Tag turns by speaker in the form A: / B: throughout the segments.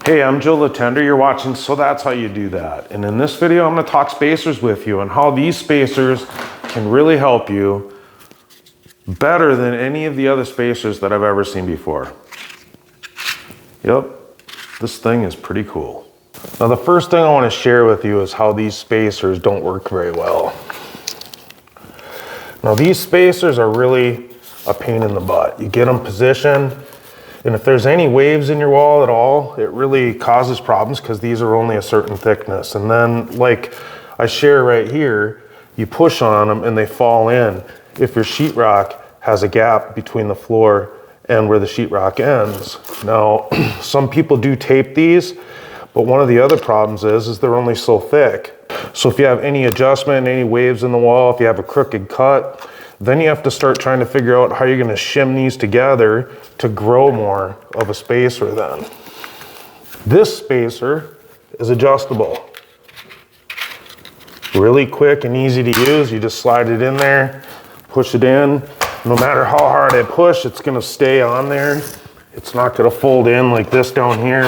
A: Hey, I'm Joe Latender. You're watching So That's How You Do That. And in this video, I'm going to talk spacers with you and how these spacers can really help you better than any of the other spacers that I've ever seen before. Yep, this thing is pretty cool. Now, the first thing I want to share with you is how these spacers don't work very well. Now, these spacers are really a pain in the butt. You get them positioned, and if there's any waves in your wall at all, it really causes problems because these are only a certain thickness. And then, like I share right here, you push on them and they fall in if your sheetrock has a gap between the floor and where the sheetrock ends. Now, some people do tape these, but one of the other problems is they're only so thick. So if you have any adjustment, any waves in the wall, if you have a crooked cut, then you have to start trying to figure out how you're going to shim these together to grow more of a spacer then. This spacer is adjustable. Really quick and easy to use. You just slide it in there, push it in. No matter how hard I push, it's going to stay on there. It's not going to fold in like this down here.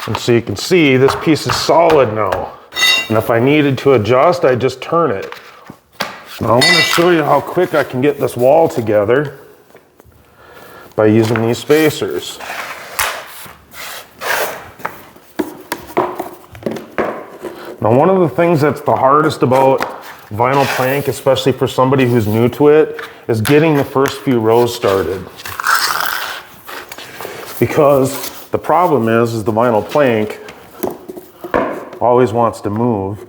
A: And so you can see this piece is solid now. And if I needed to adjust, I just turn it. Now I want to show you how quick I can get this wall together by using these spacers. Now, one of the things that's the hardest about vinyl plank, especially for somebody who's new to it, is getting the first few rows started. Because the problem is the vinyl plank always wants to move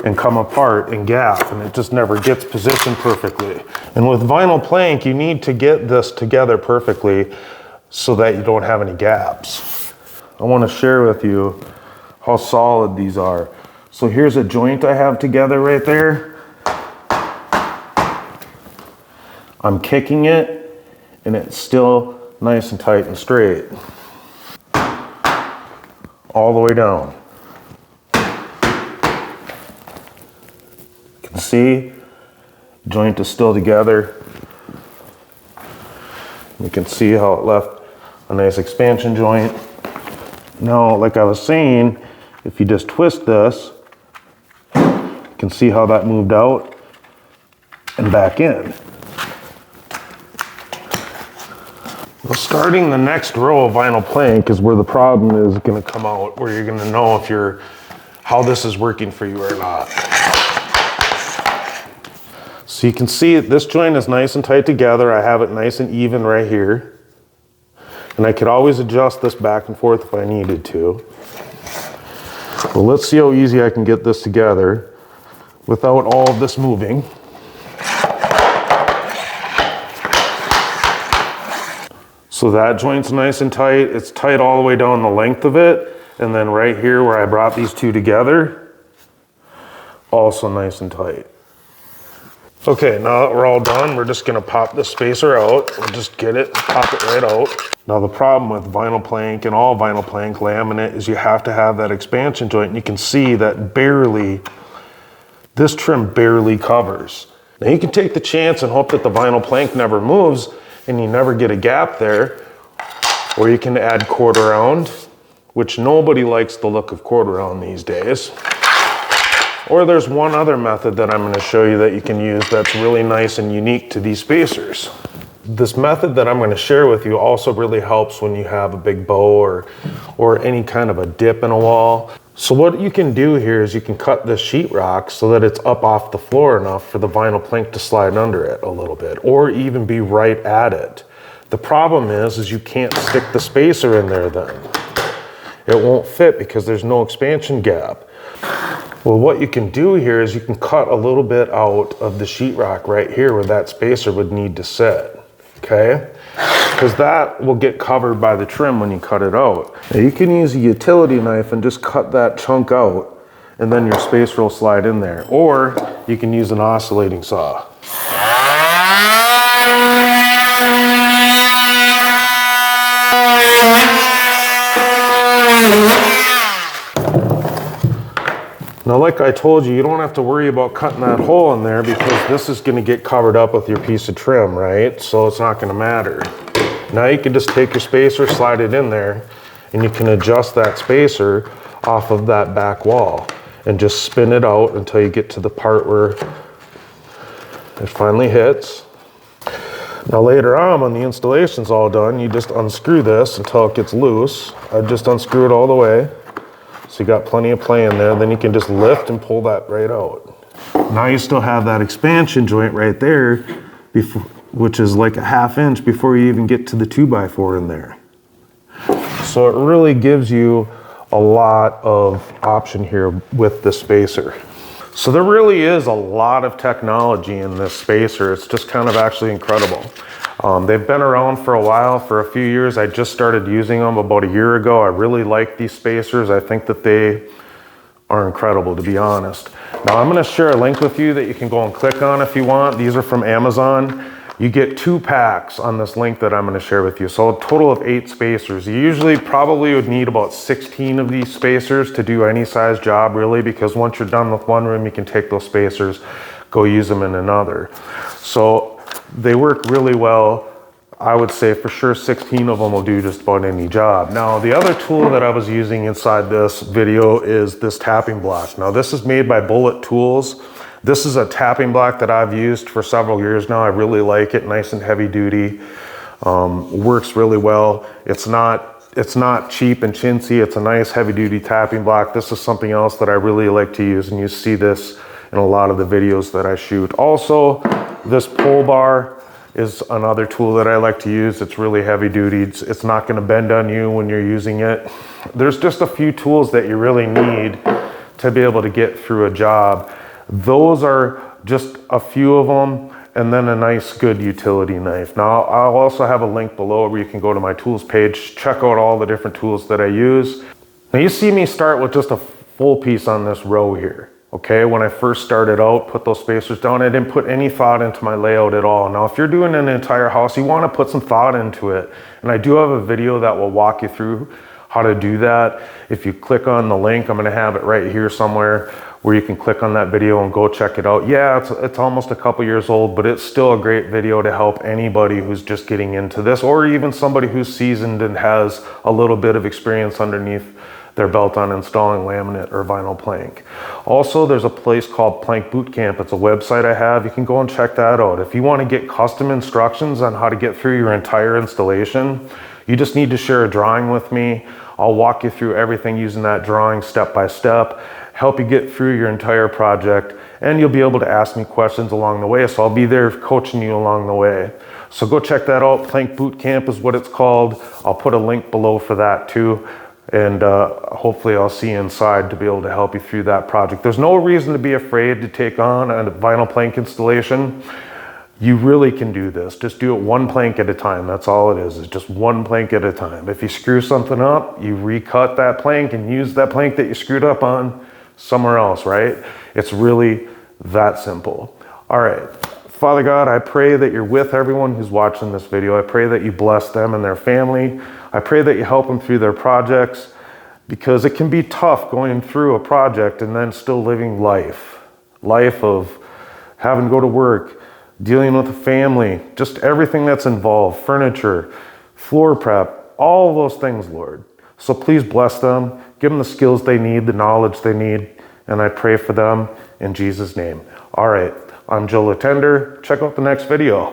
A: and come apart and gap, and it just never gets positioned perfectly. And with vinyl plank, you need to get this together perfectly so that you don't have any gaps. I want to share with you how solid these are. So here's a joint I have together right there. I'm kicking it, and it's still nice and tight and straight. All the way down. You can see, joint is still together. You can see how it left a nice expansion joint. Now, like I was saying, if you just twist this, you can see how that moved out and back in. Well, starting the next row of vinyl plank is where the problem is going to come out, where you're going to know if how this is working for you or not. So you can see this joint is nice and tight together. I have it nice and even right here. And I could always adjust this back and forth if I needed to. Well, let's see how easy I can get this together without all of this moving. So that joint's nice and tight. It's tight all the way down the length of it. And then right here where I brought these two together, also nice and tight. Okay, now that we're all done, we're just gonna pop the spacer out. We'll just get it, pop it right out. Now the problem with vinyl plank and all vinyl plank laminate is you have to have that expansion joint. And you can see that this trim barely covers. Now you can take the chance and hope that the vinyl plank never moves and you never get a gap there. Or you can add quarter round, which nobody likes the look of quarter round these days. Or there's one other method that I'm going to show you that you can use that's really nice and unique to these spacers. This method that I'm going to share with you also really helps when you have a big bow or any kind of a dip in a wall. So what you can do here is you can cut this sheetrock so that it's up off the floor enough for the vinyl plank to slide under it a little bit, or even be right at it. The problem is you can't stick the spacer in there then. It won't fit because there's no expansion gap. Well, what you can do here is you can cut a little bit out of the sheetrock right here where that spacer would need to sit, okay? Because that will get covered by the trim when you cut it out. Now you can use a utility knife and just cut that chunk out, and then your spacer will slide in there. Or you can use an oscillating saw. Now, like I told you, you don't have to worry about cutting that hole in there because this is going to get covered up with your piece of trim, right? So it's not going to matter. Now you can just take your spacer, slide it in there, and you can adjust that spacer off of that back wall and just spin it out until you get to the part where it finally hits. Now later on, when the installation's all done, you just unscrew this until it gets loose. I just unscrew it all the way. So you got plenty of play in there. Then you can just lift and pull that right out. Now you still have that expansion joint right there, which is like a 1/2 inch before you even get to the 2x4 in there. So it really gives you a lot of option here with the spacer. So there really is a lot of technology in this spacer. It's just kind of actually incredible. They've been around for a while, for a few years. I just started using them about a year ago. I really like these spacers. I think that they are incredible, to be honest. Now I'm gonna share a link with you that you can go and click on if you want. These are from Amazon. You get 2 packs on this link that I'm gonna share with you. So a total of 8 spacers. You usually probably would need about 16 of these spacers to do any size job really, because once you're done with one room, you can take those spacers, go use them in another. So they work really well. I would say for sure 16 of them will do just about any job. Now the other tool that I was using inside this video is this tapping block. Now this is made by Bullet Tools. This is a tapping block that I've used for several years now. I really like it, nice and heavy duty. Works really well. It's not cheap and chintzy. It's a nice heavy duty tapping block. This is something else that I really like to use, and you see this in a lot of the videos that I shoot. Also, this pull bar is another tool that I like to use. It's really heavy duty. It's not gonna bend on you when you're using it. There's just a few tools that you really need to be able to get through a job. Those are just a few of them, and then a nice good utility knife. Now I'll also have a link below where you can go to my tools page, check out all the different tools that I use. Now you see me start with just a full piece on this row here. Okay, when I first started out, put those spacers down, I didn't put any thought into my layout at all. Now, if you're doing an entire house, you want to put some thought into it. And I do have a video that will walk you through how to do that. If you click on the link, I'm going to have it right here somewhere where you can click on that video and go check it out. Yeah, it's almost a couple years old, but it's still a great video to help anybody who's just getting into this, or even somebody who's seasoned and has a little bit of experience underneath their belt on installing laminate or vinyl plank. Also, there's a place called Plank Boot Camp. It's a website I have. You can go and check that out. If you want to get custom instructions on how to get through your entire installation, you just need to share a drawing with me. I'll walk you through everything using that drawing step by step, help you get through your entire project, and you'll be able to ask me questions along the way. So I'll be there coaching you along the way. So go check that out. Plank Boot Camp is what it's called. I'll put a link below for that too. And hopefully I'll see you inside to be able to help you through that project. There's no reason to be afraid to take on a vinyl plank installation. You really can do this. Just do it one plank at a time. That's all it is. It's just one plank at a time. If you screw something up, you recut that plank and use that plank that you screwed up on somewhere else, right? It's really that simple. All right. Father God, I pray that you're with everyone who's watching this video. I pray that you bless them and their family. I pray that you help them through their projects, because it can be tough going through a project and then still living life of having to go to work, dealing with a family, just everything that's involved, furniture, floor prep, all those things, Lord. So please bless them, give them the skills they need, the knowledge they need, and I pray for them in Jesus' name. All right. I'm Joe Latender. Check out the next video.